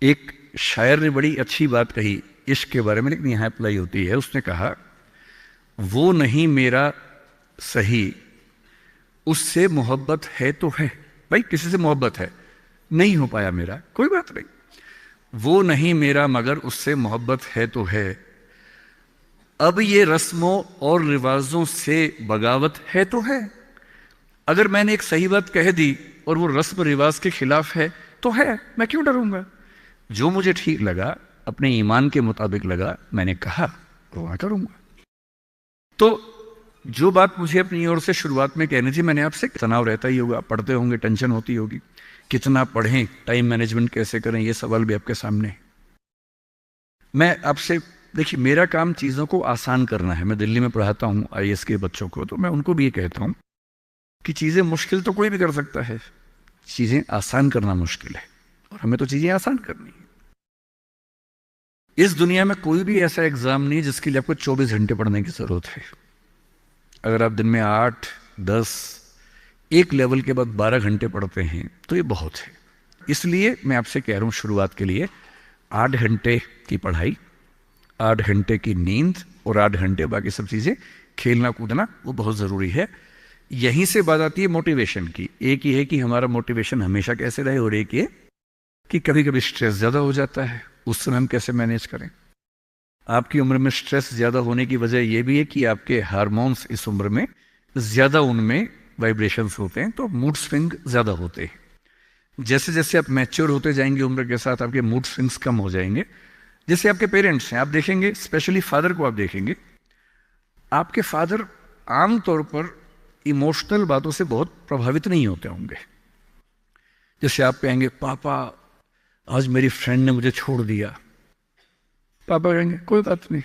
एक शायर ने बड़ी अच्छी बात कही इश्क के बारे में, लेकिन यहाँ अप्लाई होती है। उसने कहा, वो नहीं मेरा सही, उससे मोहब्बत है तो है। भाई किसी से मोहब्बत है, नहीं हो पाया मेरा, कोई बात नहीं। वो नहीं मेरा मगर उससे मोहब्बत है तो है। अब ये रस्मों और रिवाजों से बगावत है तो है। अगर मैंने एक सही बात कह दी और वो रस्म रिवाज के खिलाफ है तो है, मैं क्यों डरूंगा। जो मुझे ठीक लगा, अपने ईमान के मुताबिक लगा, मैंने कहा तो मैं करूंगा। तो जो बात मुझे अपनी ओर से शुरुआत में कहनी थी, मैंने आपसे, तनाव रहता ही होगा, पढ़ते होंगे, टेंशन होती होगी, कितना पढ़ें, टाइम मैनेजमेंट कैसे करें, ये सवाल भी आपके सामने है। मैं आपसे, देखिए मेरा काम चीज़ों को आसान करना है। मैं दिल्ली में पढ़ाता हूँ आईएएस के बच्चों को, तो मैं उनको भी ये कहता हूँ कि चीज़ें मुश्किल तो कोई भी कर सकता है, चीज़ें आसान करना मुश्किल है, और हमें तो चीज़ें आसान करनी है। इस दुनिया में कोई भी ऐसा एग्जाम नहीं जिसके लिए आपको 24 घंटे पढ़ने की जरूरत है। अगर आप दिन में 8, 10, एक लेवल के बाद 12 घंटे पढ़ते हैं तो ये बहुत है। इसलिए मैं आपसे कह रहा हूँ, शुरुआत के लिए 8 घंटे की पढ़ाई, 8 घंटे की नींद और 8 घंटे बाकी सब चीज़ें, खेलना कूदना, वो बहुत ज़रूरी है। यहीं से बात आती है मोटिवेशन की। एक ही है कि हमारा मोटिवेशन हमेशा कैसे रहे, और एक ये कि कभी कभी स्ट्रेस ज़्यादा हो जाता है, उस समय हम कैसे मैनेज करें। आपकी उम्र में स्ट्रेस ज़्यादा होने की वजह यह भी है कि आपके हार्मोन्स इस उम्र में ज़्यादा, उनमें वाइब्रेशंस होते हैं, तो मूड स्विंग ज़्यादा होते हैं। जैसे जैसे आप मैच्योर होते जाएंगे उम्र के साथ, आपके मूड स्विंग्स कम हो जाएंगे। जैसे आपके पेरेंट्स हैं, आप देखेंगे, स्पेशली फादर को आप देखेंगे, आपके फादर आमतौर पर इमोशनल बातों से बहुत प्रभावित नहीं होते होंगे। जैसे आप कहेंगे, पापा आज मेरी फ्रेंड ने मुझे छोड़ दिया, पापा कहेंगे कोई बात नहीं।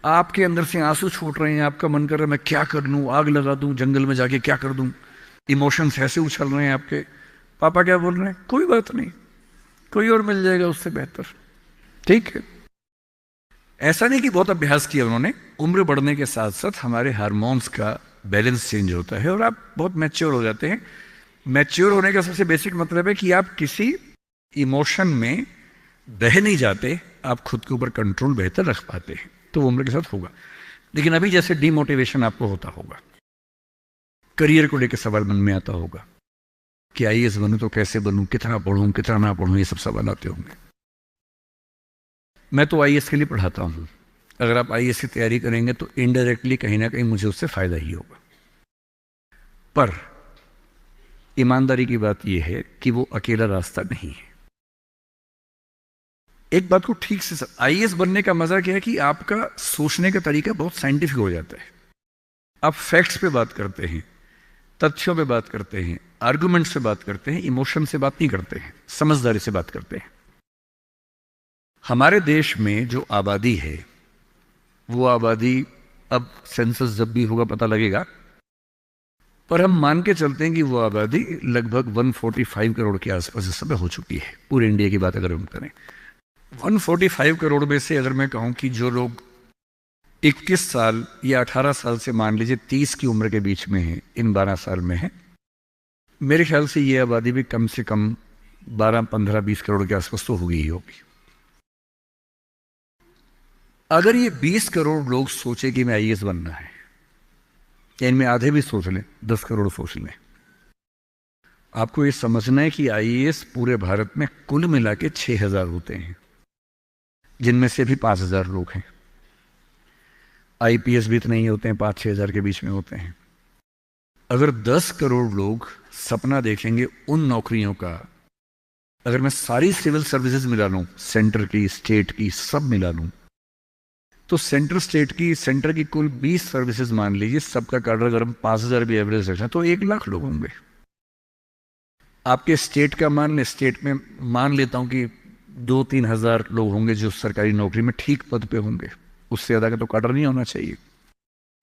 आपके अंदर से आंसू छूट रहे हैं, आपका मन कर रहा है मैं क्या कर लूं, आग लगा दूं, जंगल में जाके क्या कर दूं, इमोशंस ऐसे उछल रहे हैं आपके। पापा क्या बोल रहे हैं, कोई बात नहीं, कोई और मिल जाएगा उससे बेहतर, ठीक है। ऐसा नहीं कि बहुत अभ्यास किया उन्होंने। उम्र बढ़ने के साथ साथ हमारे हार्मोन्स का बैलेंस चेंज होता है और आप बहुत मैच्योर हो जाते हैं। मैच्योर होने का सबसे बेसिक मतलब है कि आप किसी इमोशन में बह नहीं जाते, आप खुद के ऊपर कंट्रोल बेहतर रख पाते हैं। तो उम्र के साथ होगा। लेकिन अभी जैसे डिमोटिवेशन आपको होता होगा, करियर को लेकर सवाल मन में आता होगा कि आईएएस बनूं तो कैसे बनूं, कितना पढ़ूं, कितना ना पढ़ूं, ये सब सवाल आते होंगे। मैं तो आईएएस के लिए पढ़ाता हूं। अगर आप आईएएस की तैयारी करेंगे तो इनडायरेक्टली कहीं ना कहीं मुझे उससे फायदा ही होगा। पर ईमानदारी की बात यह है कि वो अकेला रास्ता नहीं है। एक बात को ठीक से, आईएएस बनने का मजा क्या है कि आपका सोचने का तरीका बहुत साइंटिफिक हो जाता है। आप फैक्ट्स पे बात करते हैं, तथ्यों पे बात करते हैं, आर्गुमेंट से बात करते हैं, इमोशन से बात नहीं करते हैं, समझदारी से बात करते हैं। हमारे देश में जो आबादी है, वो आबादी, अब सेंसस जब भी होगा पता लगेगा, पर हम मान के चलते हैं कि वो आबादी लगभग 145 करोड़ के आसपास इस समय हो चुकी है। पूरे इंडिया की बात अगर हम करें, 145 करोड़ में से अगर मैं कहूं कि जो लोग 21 साल या 18 साल से मान लीजिए 30 की उम्र के बीच में है, इन 12 साल में है, मेरे ख्याल से ये आबादी भी कम से कम 12, 15, 20 करोड़ के आसपास तो होगी ही होगी। अगर ये 20 करोड़ लोग सोचे कि मैं आईएएस बनना है, या इनमें आधे भी सोच लें, 10 करोड़ सोच लें, आपको ये समझना है कि आईएएस पूरे भारत में कुल मिला के 6000 होते हैं, जिनमें से भी 5000 लोग हैं। आईपीएस भी इतने ही होते हैं, 5-6 हजार के बीच में होते हैं। अगर 10 करोड़ लोग सपना देखेंगे उन नौकरियों का, अगर मैं सारी सिविल सर्विसेज मिला लूं, सेंटर की, स्टेट की, सब मिला लूं, तो सेंटर की कुल 20 सर्विसेज मान लीजिए, सबका कार्डर अगर हम 5000 भी एवरेज रखें तो 1 लाख लोग होंगे। आपके स्टेट का मान लें, स्टेट में मान लेता हूं कि 2-3 हजार लोग होंगे जो सरकारी नौकरी में ठीक पद पे होंगे। उससे ज्यादा का तो कार्डर नहीं होना चाहिए,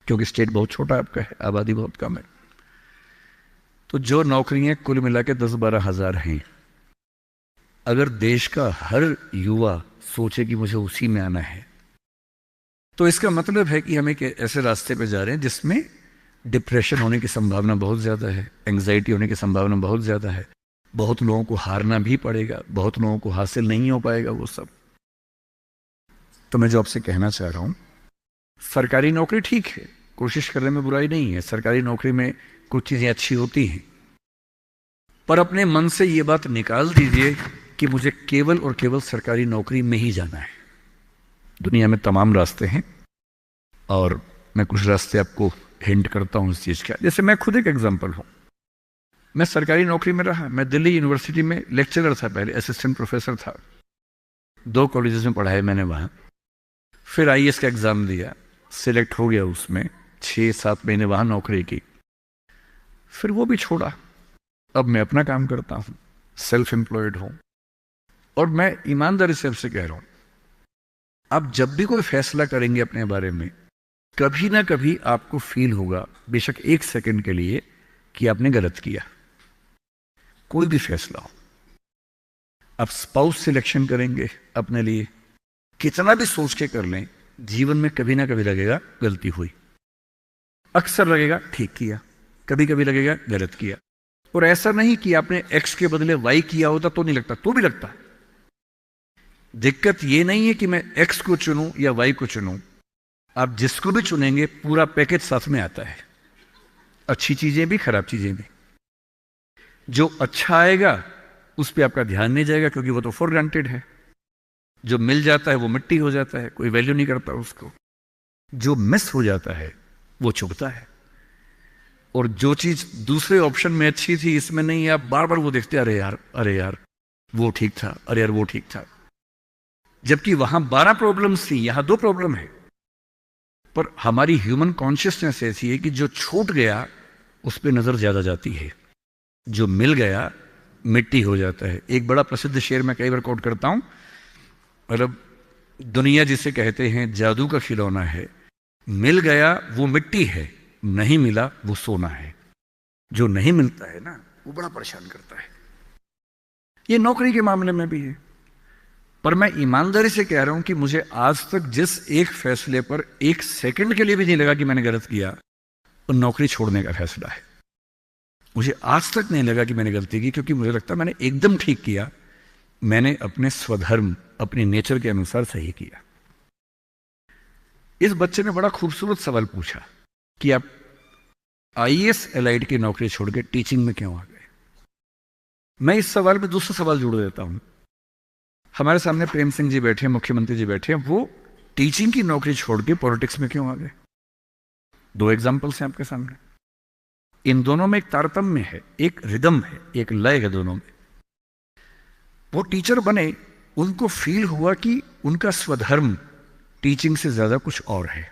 क्योंकि स्टेट बहुत छोटा आपका है, आबादी बहुत कम है। तो जो नौकरियां कुल मिला के 10-12 हजार हैं, अगर देश का हर युवा सोचे कि मुझे उसी में आना है, तो इसका मतलब है कि हम एक ऐसे रास्ते पे जा रहे हैं जिसमें डिप्रेशन होने की संभावना बहुत ज़्यादा है, एंग्जाइटी होने की संभावना बहुत ज़्यादा है, बहुत लोगों को हारना भी पड़ेगा, बहुत लोगों को हासिल नहीं हो पाएगा वो सब। तो मैं जो आपसे कहना चाह रहा हूं, सरकारी नौकरी ठीक है, कोशिश करने में बुराई नहीं है, सरकारी नौकरी में कुछ चीजें अच्छी होती हैं, पर अपने मन से ये बात निकाल दीजिए कि मुझे केवल और केवल सरकारी नौकरी में ही जाना है। दुनिया में तमाम रास्ते हैं और मैं कुछ रास्ते आपको हिंट करता हूं इस चीज का। जैसे मैं खुद एक एग्जांपल हूं, मैं सरकारी नौकरी में रहा, मैं दिल्ली यूनिवर्सिटी में लेक्चरर था, पहले असिस्टेंट प्रोफेसर था, 2 कॉलेजेस में पढ़ाया मैंने वहां। फिर आईएएस का एग्जाम दिया, सिलेक्ट हो गया उसमें, 6-7 महीने वहां नौकरी की, फिर वो भी छोड़ा। अब मैं अपना काम करता हूं, सेल्फ एम्प्लॉयड हूं। और मैं ईमानदारी से आपसे कह रहा हूं, आप जब भी कोई फैसला करेंगे अपने बारे में, कभी ना कभी आपको फील होगा, बेशक 1 सेकंड के लिए, कि आपने गलत किया। कोई भी फैसला हो, आप स्पाउस सिलेक्शन करेंगे अपने लिए, कितना भी सोच के कर लें, जीवन में कभी ना कभी लगेगा गलती हुई, अक्सर लगेगा ठीक किया, कभी कभी लगेगा गलत किया। और ऐसा नहीं कि आपने एक्स के बदले वाई किया होता तो नहीं लगता, तो भी लगता। दिक्कत ये नहीं है कि मैं एक्स को चुनूं या वाई को चुनूं, आप जिसको भी चुनेंगे पूरा पैकेज साथ में आता है, अच्छी चीजें भी खराब चीजें भी। जो अच्छा आएगा उस पर आपका ध्यान नहीं जाएगा, क्योंकि वो तो फॉर ग्रांटेड है। जो मिल जाता है वो मिट्टी हो जाता है, कोई वैल्यू नहीं करता उसको। जो मिस हो जाता है वो चुभता है। और जो चीज दूसरे ऑप्शन में अच्छी थी, इसमें नहीं, आप बार बार वो देखते, अरे यार, अरे यार वो ठीक था, अरे यार वो ठीक था। जबकि वहां 12 प्रॉब्लम्स थी, यहां 2 प्रॉब्लम है। पर हमारी ह्यूमन कॉन्शियसनेस ऐसी है कि जो छूट गया उस पर नजर ज्यादा जाती है, जो मिल गया मिट्टी हो जाता है। एक बड़ा प्रसिद्ध शेर मैं कई बार कोट करता हूं, मतलब दुनिया जिसे कहते हैं जादू का खिलौना है, मिल गया वो मिट्टी है, नहीं मिला वो सोना है। जो नहीं मिलता है ना, वो बड़ा परेशान करता है। ये नौकरी के मामले में भी है। पर मैं ईमानदारी से कह रहा हूं कि मुझे आज तक जिस एक फैसले पर 1 सेकंड के लिए भी नहीं लगा कि मैंने गलत किया, वो नौकरी छोड़ने का फैसला है। मुझे आज तक नहीं लगा कि मैंने गलती की, क्योंकि मुझे लगता मैंने एकदम ठीक किया। मैंने अपने स्वधर्म, अपने नेचर के अनुसार सही किया। इस बच्चे ने बड़ा खूबसूरत सवाल पूछा कि आप आईएएस एलाइड की नौकरी छोड़ के टीचिंग में क्यों आ गए। मैं इस सवाल में दूसरा सवाल जोड़ देता हूं। हमारे सामने प्रेम सिंह जी बैठे, मुख्यमंत्री जी बैठे, वो टीचिंग की नौकरी छोड़ के पॉलिटिक्स में क्यों आ गए। 2 एग्जाम्पल्स हैं आपके सामने। इन दोनों में एक तारतम्य है, एक रिदम है, एक लय है दोनों में। वो टीचर बने, उनको फील हुआ कि उनका स्वधर्म टीचिंग से ज्यादा कुछ और है।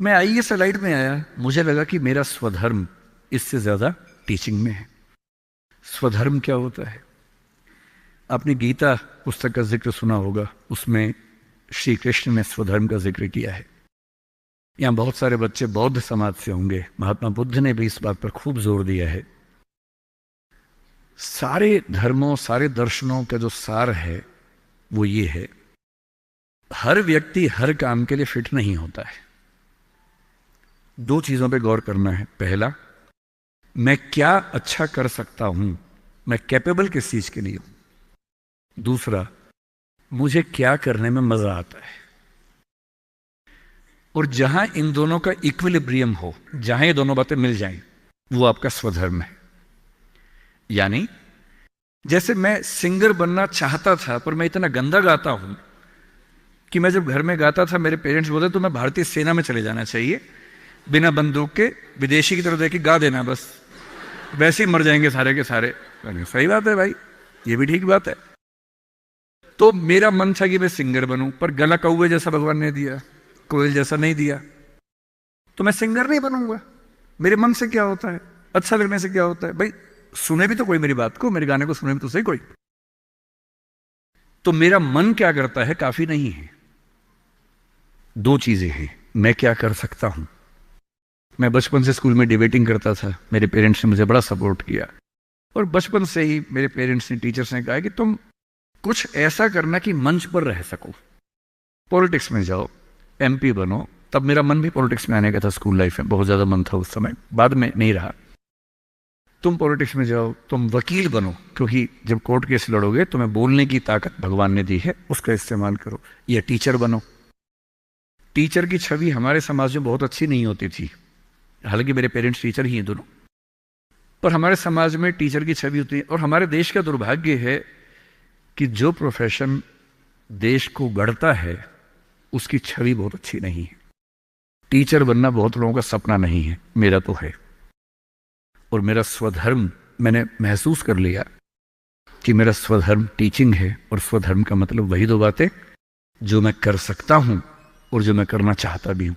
मैं आईएएस एलाइड में आया, मुझे लगा कि मेरा स्वधर्म इससे ज्यादा टीचिंग में है। स्वधर्म क्या होता है? आपने गीता पुस्तक का जिक्र सुना होगा, उसमें श्री कृष्ण ने स्वधर्म का जिक्र किया है। यहां बहुत सारे बच्चे बौद्ध समाज से होंगे, महात्मा बुद्ध ने भी इस बात पर खूब जोर दिया है। सारे धर्मों, सारे दर्शनों का जो सार है वो ये है, हर व्यक्ति हर काम के लिए फिट नहीं होता है। 2 चीजों पे गौर करना है। पहला, मैं क्या अच्छा कर सकता हूं, मैं कैपेबल किस चीज के लिए हूं। दूसरा, मुझे क्या करने में मजा आता है। और जहां इन दोनों का इक्विलिब्रियम हो, जहां ये दोनों बातें मिल जाएं, वो आपका स्वधर्म है। यानी जैसे मैं सिंगर बनना चाहता था, पर मैं इतना गंदा गाता हूं कि मैं जब घर में गाता था, मेरे पेरेंट्स बोले तो मैं भारतीय सेना में चले जाना चाहिए, बिना बंदूक के विदेशी की तरफ देख के गा देना, बस वैसे ही मर जाएंगे सारे के सारे। सही बात है भाई, ये भी ठीक बात है। तो मेरा मन था कि मैं सिंगर बनूं, पर गला कौवे जैसा भगवान ने दिया, कोयल जैसा नहीं दिया, तो मैं सिंगर नहीं बनूंगा। मेरे मन से क्या होता है, अच्छा लगने से क्या होता है भाई, सुने भी तो कोई मेरी बात को, मेरे गाने को सुने भी तो सही कोई। तो मेरा मन क्या करता है काफी नहीं है। 2 चीजें हैं, मैं क्या कर सकता हूं। मैं बचपन से स्कूल में डिबेटिंग करता था, मेरे पेरेंट्स ने मुझे बड़ा सपोर्ट किया, और बचपन से ही मेरे पेरेंट्स ने, टीचर्स ने कहा कि तुम कुछ ऐसा करना कि मंच पर रह सको, पॉलिटिक्स में जाओ, एमपी बनो। तब मेरा मन भी पॉलिटिक्स में आने का था, स्कूल लाइफ में बहुत ज्यादा मन था उस समय, बाद में नहीं रहा। तुम पॉलिटिक्स में जाओ, तुम वकील बनो, क्योंकि जब कोर्ट केस लड़ोगे तुम्हें बोलने की ताकत भगवान ने दी है, उसका इस्तेमाल करो। या टीचर बनो। टीचर की छवि हमारे समाज में बहुत अच्छी नहीं होती थी, हालांकि मेरे पेरेंट्स टीचर ही हैं दोनों, पर हमारे समाज में टीचर की छवि होती है। और हमारे देश का दुर्भाग्य है कि जो प्रोफेशन देश को गढ़ता है उसकी छवि बहुत अच्छी नहीं है। टीचर बनना बहुत लोगों का सपना नहीं है, मेरा तो है। और मेरा स्वधर्म, मैंने महसूस कर लिया कि मेरा स्वधर्म टीचिंग है। और स्वधर्म का मतलब वही दो बातें जो मैं कर सकता हूं और जो मैं करना चाहता भी हूं।